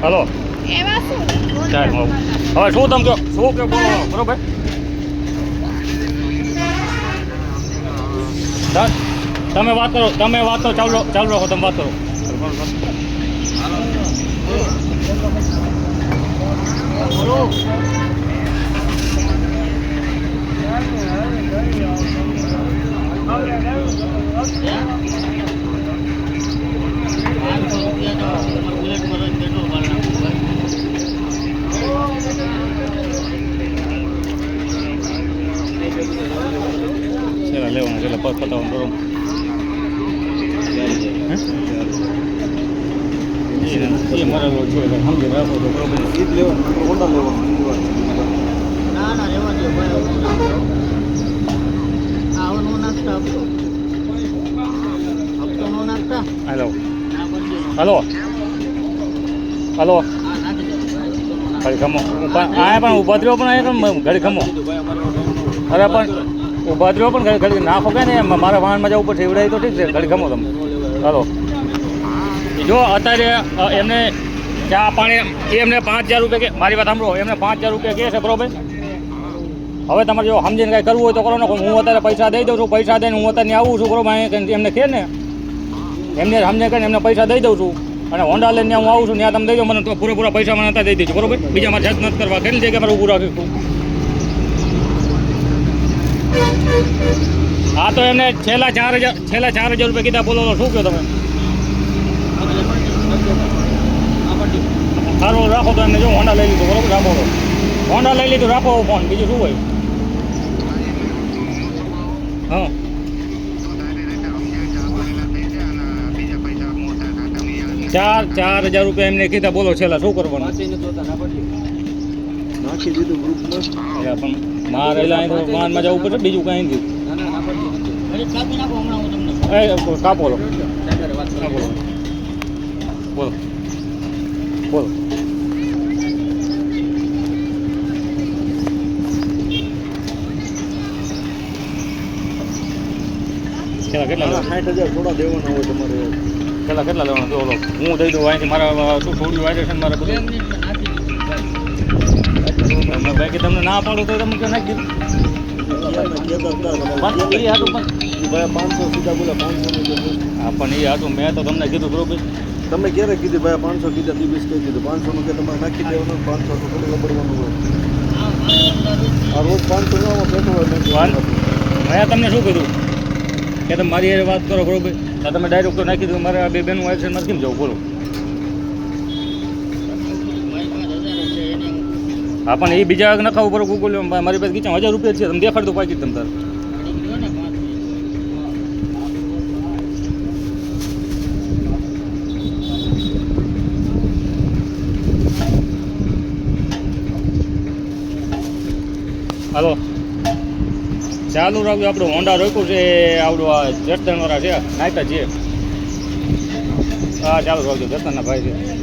hello એવા શું ચાલ હવે શું તમે કહો શું કે બોલો બરોબર તમે વાત કરો ચાલુ રાખો તમે વાત કરો લેવાનું એટલે પગ પતાવવાનું બરોબર એ મારા છે સમજી રાખો તો બરોબર ઈદ લેવાનું હોન્ડા લેવાનું ના ના રહેવા દો ભાઈ આવનો નાખતા હપ્તો નો નાખતા હેલો હલો હલો ઘડી ખમો આ પણ ઉભા થયો પણ ઘડી ખમો અરે પણ ઉભા થયો પણ ઘડી નાખો કે ને મારા વાહનમાં જવું પડશે એવડાય તો ઠીક છે ઘડી ખમો તમે હલો જો અત્યારે એમને ચા પાણી એમને 5000 રૂપિયા કે મારી વાત સાંભળો એમને 5000 રૂપિયા કહે છે બરોબર હવે તમારે જો સમજીને કાંઈ કરવું હોય તો કરો ને હું અત્યારે પૈસા દઈ દઉં છું પૈસા દઈને હું અત્યારે આવું છું બરોબર એમને કહે ને એમને સમજે કરીને એમને પૈસા દઈ દઉં છું અને હોન્ડા લઈને હું આવું છું ત્યાં તમે દઈ દો મને તો પૂરેપૂરા પૈસા મને અત્યારે દઈ દેજો બરોબર બીજા મારે જાત નથી કરવા કેટલી જગ્યાએ મારે ઊભું રાખીશું હા તો એમને છેલ્લા 4000 રૂપિયા કીધા બોલો શું કહો તમે સારું રાખો તો એમને જો હોન્ડા લઈ લીધું બરોબર રાખો હોન્ડા લઈ લીધું રાખો ફોન બીજું શું હોય હા 4000 રૂપિયા એમને કીધા બોલો છેલ્લા શું કરવાનું નાખી દીધું ગ્રુપમાં પણ મારે વાહનમાં જવું પડશે બીજું કાંઈ નથી કાપો બોલો બોલો બોલો કેટલા 60,000 થોડા દેવાના હોય તમારે કેટલા લેવાના જો હું દઈ દઉં અહીંથી મારા શું થોડું વાયરેશન મારે બધું બાકી તમને ના પાડું તો તમે ક્યાં નાખી દીધું એ હતું પણ 500 સીધા બોલે 500 હા પણ એ હતું મેં તો તમને કીધું બરોબર તમે ક્યારે કીધું ભાઈ 500 કીધા દિવસ કહી દીધું 500 નું કે તમારે નાખી દેવાનું 500 તો થોડું લબડવાનું હોય આ રોજ 500 નો પેટ્રોલ મેં તમને શું કીધું કે તમે મારી એ વાત કરો બરોબર તમે ડાયરેક્ટ તો નાખી દો મારે બે બેનું એક્સિડન્ટ મારે કેમ જવું બોલો હા પણ એ બીજા નખાવું બરો ગૂગલ મારી પાસે કીધું 1000 રૂપિયા છે તમે દેખાડ દો પાકીટ તમે તારે હાલો ચાલુ રાખજો આપણું હોન્ડા રોક્યું છે આવડું આ જતનવાળા છે નાખ્યા છે હા ચાલુ રાખજો જતનના ભાઈ છે